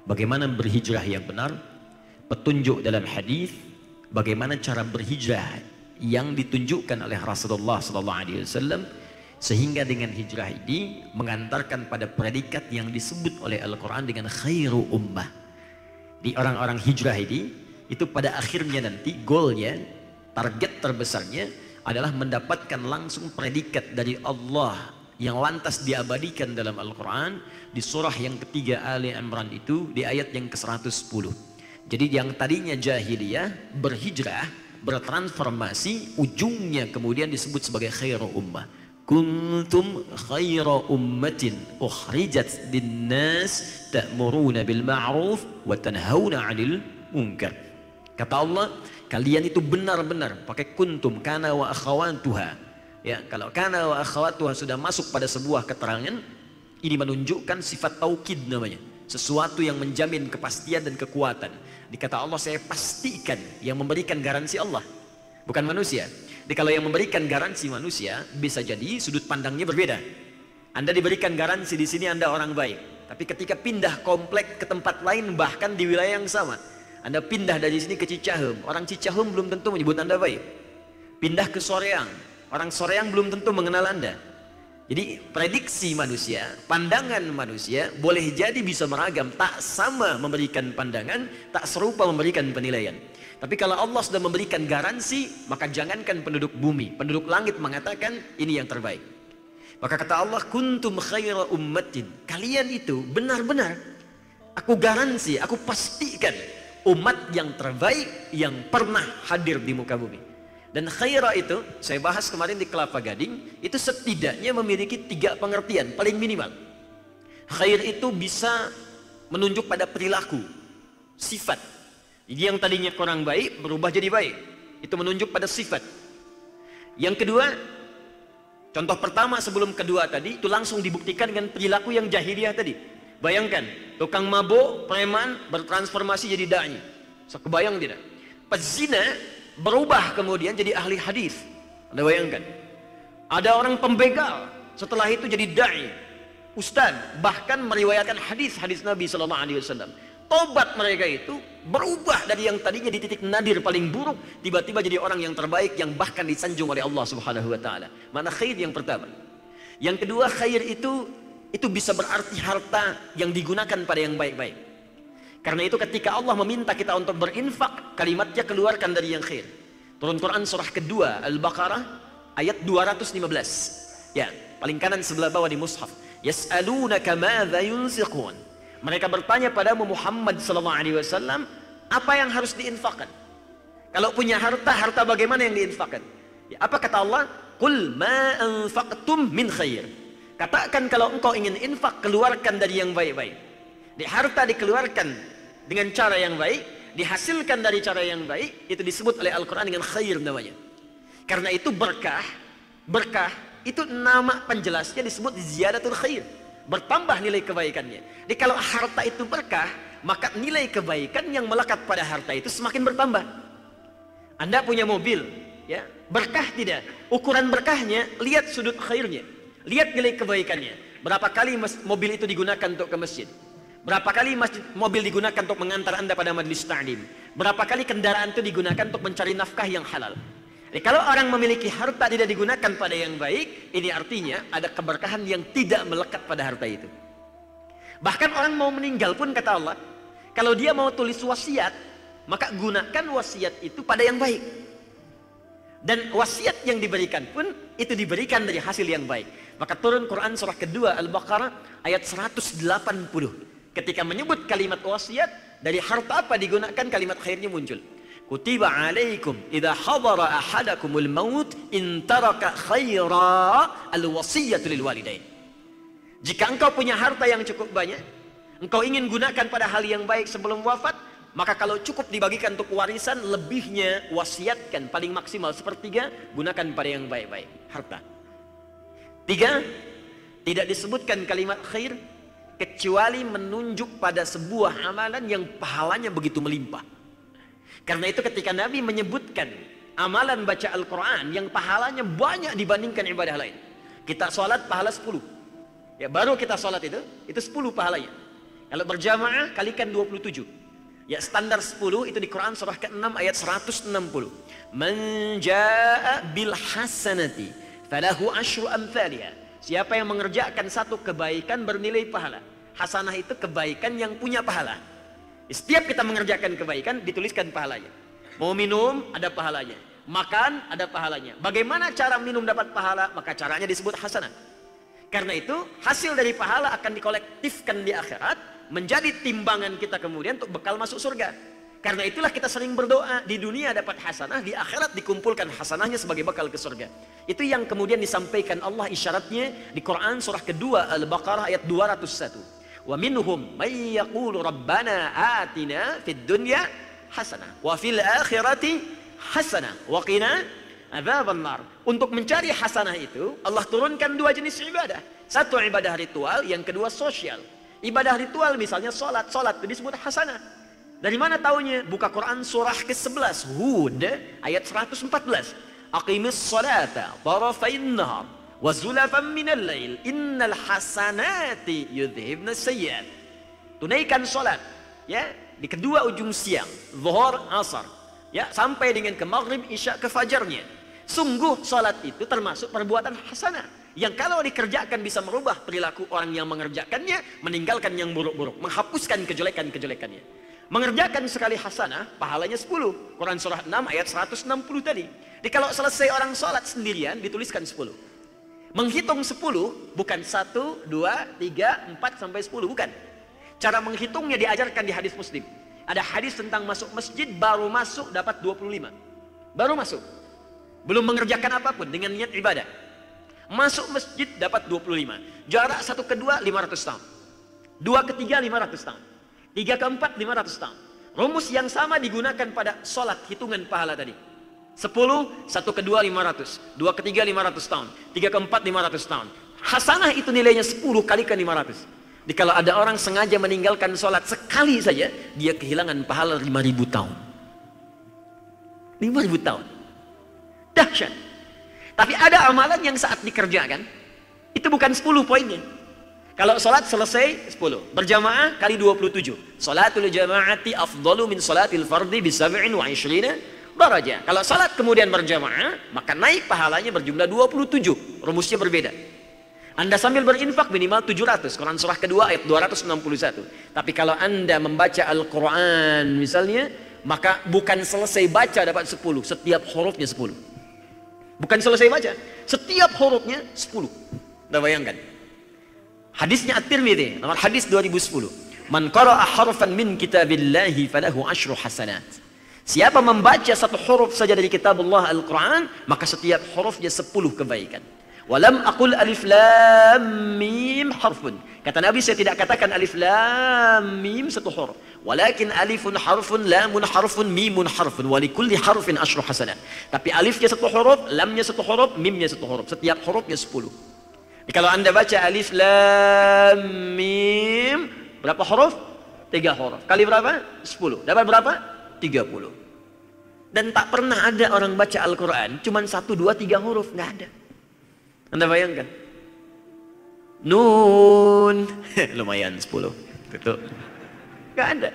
Bagaimana berhijrah yang benar, petunjuk dalam hadis, bagaimana cara berhijrah yang ditunjukkan oleh Rasulullah SAW, sehingga dengan hijrah ini mengantarkan pada predikat yang disebut oleh Al-Quran dengan khairu ummah. Di orang-orang hijrah ini, itu pada akhirnya nanti goalnya, target terbesarnya adalah mendapatkan langsung predikat dari Allah yang lantas diabadikan dalam Al-Quran di surah yang ketiga Ali Imran itu di ayat yang ke-110. Jadi yang tadinya jahiliyah berhijrah, bertransformasi, ujungnya kemudian disebut sebagai khairu ummah. Kuntum khaira ummatin ukhrijat linnas ta'muruna bil ma'ruf wa tanhauna 'anil munkar. Kata Allah, kalian itu benar-benar pakai kuntum, kana wa akhawatuha. Ya, kalau kana wa akhawatuha sudah masuk pada sebuah keterangan, ini menunjukkan sifat taukid namanya. Sesuatu yang menjamin kepastian dan kekuatan. Dikata Allah, saya pastikan, yang memberikan garansi Allah, bukan manusia. Jadi kalau yang memberikan garansi manusia, bisa jadi sudut pandangnya berbeda. Anda diberikan garansi di sini Anda orang baik, tapi ketika pindah komplek ke tempat lain, bahkan di wilayah yang sama, Anda pindah dari sini ke Cicahem, orang Cicahem belum tentu menyebut Anda baik. Pindah ke Soreang, orang Soreang belum tentu mengenal Anda. Jadi prediksi manusia, pandangan manusia boleh jadi bisa meragam, tak sama memberikan pandangan, tak serupa memberikan penilaian. Tapi kalau Allah sudah memberikan garansi, maka jangankan penduduk bumi, penduduk langit mengatakan ini yang terbaik. Maka kata Allah, kuntum khaira ummatin, kalian itu benar-benar, aku garansi, aku pastikan umat yang terbaik yang pernah hadir di muka bumi. Dan khaira itu, saya bahas kemarin di Kelapa Gading, itu setidaknya memiliki 3 pengertian, paling minimal. Khair itu bisa menunjuk pada perilaku, sifat. Jadi yang tadinya kurang baik, berubah jadi baik. Itu menunjuk pada sifat. Yang kedua, contoh pertama sebelum kedua tadi, itu langsung dibuktikan dengan perilaku yang jahiliyah tadi. Bayangkan, tukang mabuk, preman, bertransformasi jadi da'i. So, kebayang tidak? Pezina berubah kemudian jadi ahli hadis. Anda bayangkan, ada orang pembegal, setelah itu jadi da'i, ustaz, bahkan meriwayatkan hadis-hadis Nabi SAW. Tobat mereka itu berubah dari yang tadinya di titik nadir paling buruk, tiba-tiba jadi orang yang terbaik, yang bahkan disanjung oleh Allah Subhanahu wa Ta'ala. Mana khair yang pertama. Yang kedua, khair itu bisa berarti harta yang digunakan pada yang baik-baik. Karena itu ketika Allah meminta kita untuk berinfak, kalimatnya keluarkan dari yang khair. Turun Quran surah kedua Al-Baqarah ayat 215. Ya, paling kanan sebelah bawah di mushaf. Yas'alunaka madza yunfiqun. Mereka bertanya padamu Muhammad SAW, apa yang harus diinfakkan? Kalau punya harta bagaimana yang diinfakkan? Ya, apa kata Allah? Qul ma anfaqtum min khair. Katakan kalau engkau ingin infak, keluarkan dari yang baik-baik. Di harta dikeluarkan dengan cara yang baik, dihasilkan dari cara yang baik, itu disebut oleh Al-Quran dengan khair namanya. Karena itu berkah itu nama penjelasnya disebut ziyadatul khair, bertambah nilai kebaikannya. Jadi kalau harta itu berkah, maka nilai kebaikan yang melekat pada harta itu semakin bertambah. Anda punya mobil, ya, berkah tidak? Ukuran berkahnya, lihat sudut khairnya, lihat nilai kebaikannya. Berapa kali mobil itu digunakan untuk ke masjid? Berapa kali mobil digunakan untuk mengantar Anda pada majlis ta'lim? Berapa kali kendaraan itu digunakan untuk mencari nafkah yang halal? Jadi kalau orang memiliki harta tidak digunakan pada yang baik, ini artinya ada keberkahan yang tidak melekat pada harta itu. Bahkan orang mau meninggal pun kata Allah, kalau dia mau tulis wasiat, maka gunakan wasiat itu pada yang baik. Dan wasiat yang diberikan pun itu diberikan dari hasil yang baik. Maka turun Quran surah kedua Al-Baqarah ayat 180. Ketika menyebut kalimat wasiat, dari harta apa digunakan, kalimat khairnya muncul. Kutiba alaikum idza hadara ahadakumul maut in taraka khaira al-wasiyatu lil walidain. Jika engkau punya harta yang cukup banyak, engkau ingin gunakan pada hal yang baik sebelum wafat, maka kalau cukup dibagikan untuk warisan, lebihnya wasiatkan, paling maksimal sepertiga, gunakan pada yang baik-baik, harta. 3, tidak disebutkan kalimat khair kecuali menunjuk pada sebuah amalan yang pahalanya begitu melimpah. Karena itu ketika Nabi menyebutkan amalan baca Al-Quran yang pahalanya banyak dibandingkan ibadah lain. Kita sholat pahala 10. Ya, baru kita sholat itu 10 pahalanya. Kalau berjamaah kalikan 27. Ya, standar 10 itu di Quran surah ke-6 ayat 160. Man jaa bil hasanati falahu asyru amthaliha. Siapa yang mengerjakan satu kebaikan bernilai pahala. Hasanah itu kebaikan yang punya pahala. Setiap kita mengerjakan kebaikan dituliskan pahalanya. Mau minum ada pahalanya, makan ada pahalanya. Bagaimana cara minum dapat pahala? Maka caranya disebut hasanah. Karena itu hasil dari pahala akan dikolektifkan di akhirat menjadi timbangan kita kemudian untuk bekal masuk surga. Karena itulah kita sering berdoa, di dunia dapat hasanah, di akhirat dikumpulkan hasanahnya sebagai bekal ke surga. Itu yang kemudian disampaikan Allah isyaratnya di Quran surah kedua Al-Baqarah ayat 201. Wa minhum may yaqulu rabbana atina fid dunya hasanah wa fil akhirati hasanah wa qina adzabannar. Untuk mencari hasanah itu Allah turunkan dua jenis ibadah. Satu ibadah ritual, yang kedua sosial. Ibadah ritual misalnya salat itu disebut hasanah. Dari mana taunya? Buka Quran surah ke-11 Hud ayat 114. Aqimis salata tarafain nahar wa zulafan minal lail innal hasanati yudhibna sayyi'at. Tunaikan salat ya di kedua ujung siang, zuhur, asar, ya sampai dengan ke maghrib, isya, ke fajarnya. Sungguh salat itu termasuk perbuatan hasanah yang kalau dikerjakan bisa merubah perilaku orang yang mengerjakannya, meninggalkan yang buruk-buruk, menghapuskan kejelekan-kejelekannya. Mengerjakan sekali hasanah pahalanya 10. Quran surah 6 ayat 160 tadi. Jadi kalau selesai orang salat sendirian dituliskan 10. Menghitung 10 bukan 1, 2, 3, 4 sampai 10, bukan. Cara menghitungnya diajarkan di hadis Muslim. Ada hadis tentang masuk masjid, baru masuk dapat 25. Baru masuk. Belum mengerjakan apapun dengan niat ibadah. Masuk masjid dapat 25. Jarak 1 ke 2 500 tahun. 2 ke 3 500 tahun. 3 ke 4 500 tahun. Rumus yang sama digunakan pada sholat, hitungan pahala tadi. 10, 1 ke 2 500, 2 ke 3 500 tahun, 3 ke 4 500 tahun. Hasanah itu nilainya 10 kalikan 500. Jadi kalau ada orang sengaja meninggalkan sholat sekali saja, dia kehilangan pahala 5.000 tahun. 5.000 tahun. Dahsyat. Tapi ada amalan yang saat dikerjakan, itu bukan 10 poinnya. Kalau sholat selesai 10, berjamaah kali 27. Sholatul jama'ati afdalu min sholatil fardi bi 27 darajah. Kalau sholat kemudian berjamaah, maka naik pahalanya berjumlah 27. Rumusnya berbeda. Anda sambil berinfak minimal 700. Quran surah kedua ayat 261. Tapi kalau Anda membaca Al-Quran misalnya, maka bukan selesai baca dapat 10. Setiap hurufnya 10. Bukan selesai baca, setiap hurufnya 10. Anda bayangkan. Hadisnya At-Tirmidzi, nomor hadis 2010. Man qara'a harfan min kitabillahi falahu asyru hasanat. Siapa membaca satu huruf saja dari kitab Allah Al-Quran, maka setiap hurufnya 10 kebaikan. Walam aqul alif lam mim harfun. Kata Nabi, saya tidak katakan alif lam mim satu huruf. Walakin alifun harfun, lamun harfun, mimun harfun. Walikulli harfin asyru hasanat. Tapi alifnya satu huruf, lamnya satu huruf, mimnya satu huruf. Setiap hurufnya 10. Jadi kalau Anda baca alif lam mim, berapa huruf? 3 huruf. Kali berapa? 10. Dapat berapa? 30. Dan tak pernah ada orang baca Al-Quran cuman 1, 2, 3 huruf. Nggak ada. Anda bayangkan. Nun. Lumayan 10. Betul. Nggak ada.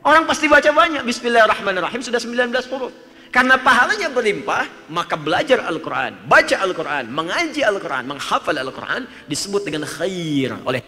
Orang pasti baca banyak. Bismillahirrahmanirrahim sudah 19 huruf. Karena pahalanya berlimpah, maka belajar Al-Quran, baca Al-Quran, mengaji Al-Quran, menghafal Al-Quran disebut dengan khair oleh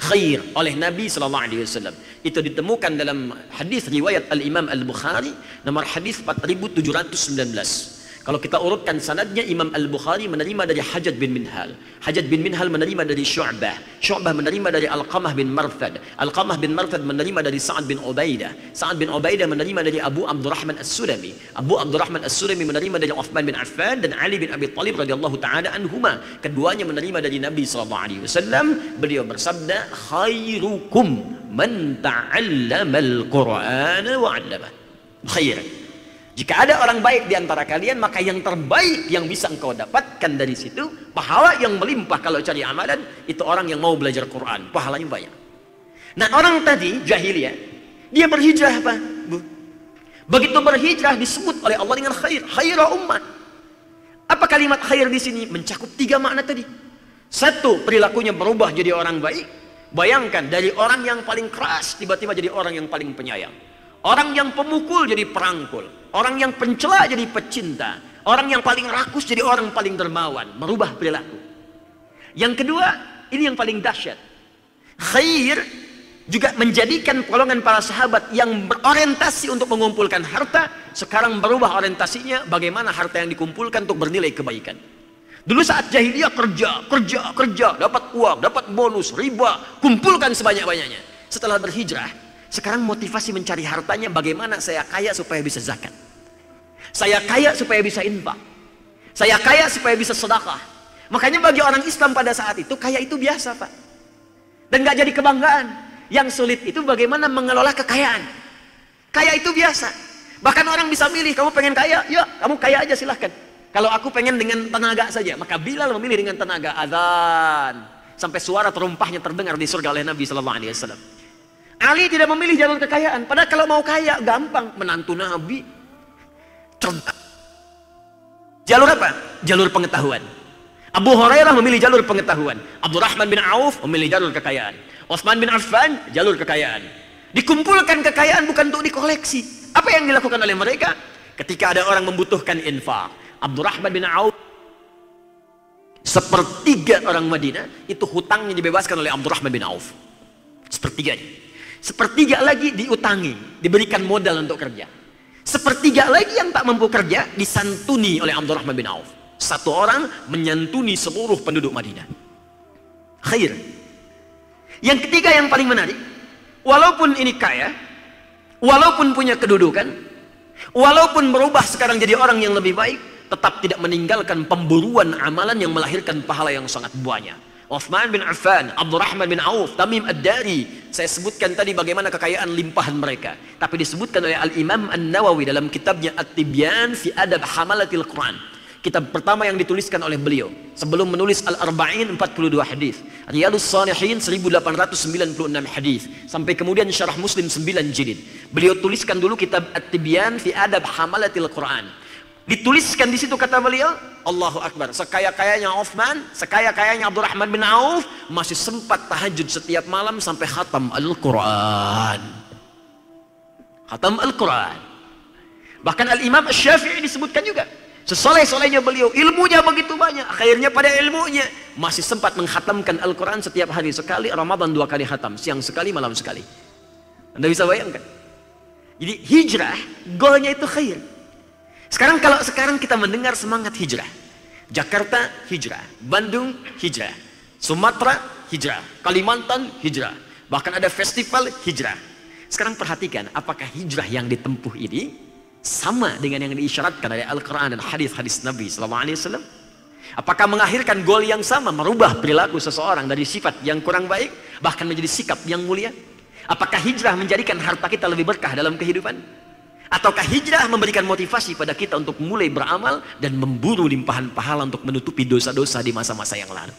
khair oleh Nabi SAW. Itu ditemukan dalam hadis riwayat Al-Imam Al-Bukhari nomor hadis 4719. Kalau kita urutkan sanadnya, Imam Al-Bukhari menerima dari Hajjaj bin Minhal. Hajjaj bin Minhal menerima dari Syu'bah. Syu'bah menerima dari Alqamah bin Marthad. Alqamah bin Marthad menerima dari Sa'ad bin Ubaidah. Sa'ad bin Ubaidah menerima dari Abu Abdurrahman As-Sulami. Abu Abdurrahman As-Sulami menerima dari Uthman bin Affan dan Ali bin Abi Thalib radhiyallahu ta'ala anhuma. Keduanya menerima dari Nabi SAW. Beliau bersabda, khairukum man ta'allama al-Qur'ana wa 'allama. Khair. Jika ada orang baik di antara kalian, maka yang terbaik yang bisa engkau dapatkan dari situ, pahala yang melimpah kalau cari amalan, itu orang yang mau belajar Quran, pahalanya banyak. Nah, orang tadi jahiliyah, dia berhijrah apa, Bu? Begitu berhijrah disebut oleh Allah dengan khair, khaira ummah. Apa kalimat khair di sini? Mencakup 3 makna tadi. 1, perilakunya berubah jadi orang baik. Bayangkan dari orang yang paling keras tiba-tiba jadi orang yang paling penyayang. Orang yang pemukul jadi perangkul. Orang yang pencela jadi pecinta. Orang yang paling rakus jadi orang paling dermawan. Merubah perilaku. Yang kedua, ini yang paling dahsyat. Khair juga menjadikan golongan para sahabat yang berorientasi untuk mengumpulkan harta, sekarang berubah orientasinya bagaimana harta yang dikumpulkan untuk bernilai kebaikan. Dulu saat jahiliyah kerja, dapat uang, dapat bonus, riba, kumpulkan sebanyak-banyaknya. Setelah berhijrah, sekarang motivasi mencari hartanya bagaimana saya kaya supaya bisa zakat. Saya kaya supaya bisa infak. Saya kaya supaya bisa sedekah. Makanya bagi orang Islam pada saat itu, kaya itu biasa, Pak. Dan gak jadi kebanggaan. Yang sulit itu bagaimana mengelola kekayaan. Kaya itu biasa. Bahkan orang bisa milih, kamu pengen kaya? Ya, kamu kaya aja silahkan. Kalau aku pengen dengan tenaga saja, maka Bilal memilih dengan tenaga, azan sampai suara terumpahnya terdengar di surga oleh Nabi Sallallahu Alaihi Wasallam. Ali tidak memilih jalur kekayaan, padahal kalau mau kaya gampang, menantu Nabi, cerdas. Jalur apa? Jalur pengetahuan. Abu Hurairah memilih jalur pengetahuan. Abdurrahman bin Auf memilih jalur kekayaan. Utsman bin Affan jalur kekayaan. Dikumpulkan kekayaan bukan untuk dikoleksi. Apa yang dilakukan oleh mereka? Ketika ada orang membutuhkan infak, Abdurrahman bin Auf, 1/3 orang Madinah itu hutangnya dibebaskan oleh Abdurrahman bin Auf. 1/3-nya. 1/3 lagi diutangi, diberikan modal untuk kerja. 1/3 lagi yang tak mampu kerja disantuni oleh Abdurrahman bin Auf. 1 orang menyantuni seluruh penduduk Madinah. Khair. Yang ketiga yang paling menarik, walaupun ini kaya, walaupun punya kedudukan, walaupun berubah sekarang jadi orang yang lebih baik, tetap tidak meninggalkan pemburuan amalan yang melahirkan pahala yang sangat banyak. Utsman bin Affan, Abdurrahman bin Auf, Tamim Ad-Dari, saya sebutkan tadi bagaimana kekayaan limpahan mereka. Tapi disebutkan oleh Al-Imam An-Nawawi dalam kitabnya At-Tibyan fi Adab Hamalatil Quran. Kitab pertama yang dituliskan oleh beliau sebelum menulis Al-Arba'in 42 hadis, Riyadhus Shalihin 1896 hadis, sampai kemudian Syarah Muslim 9 jilid. Beliau tuliskan dulu kitab At-Tibyan fi Adab Hamalatil Quran. Dituliskan di situ kata beliau, Allahu Akbar, sekaya-kayanya Utsman, sekaya-kayanya Abdurrahman bin Auf masih sempat tahajud setiap malam sampai khatam Al-Quran. Khatam Al-Quran. Bahkan Al-Imam Asy-Syafi'i disebutkan juga, sesoleh-solehnya beliau, ilmunya begitu banyak, akhirnya pada ilmunya masih sempat menghatamkan Al-Quran setiap hari sekali, Ramadan 2 kali khatam, siang sekali, malam sekali. Anda bisa bayangkan? Jadi hijrah, goalnya itu khair. Kalau sekarang kita mendengar semangat hijrah, Jakarta hijrah, Bandung hijrah, Sumatera hijrah, Kalimantan hijrah, bahkan ada festival hijrah. Sekarang perhatikan, apakah hijrah yang ditempuh ini sama dengan yang diisyaratkan oleh Al-Quran dan hadis-hadis Nabi Sallallahu Alaihi Wasallam? Apakah mengakhirkan goal yang sama, merubah perilaku seseorang dari sifat yang kurang baik bahkan menjadi sikap yang mulia? Apakah hijrah menjadikan harta kita lebih berkah dalam kehidupan? Ataukah hijrah memberikan motivasi pada kita untuk mulai beramal dan memburu limpahan pahala untuk menutupi dosa-dosa di masa-masa yang lalu?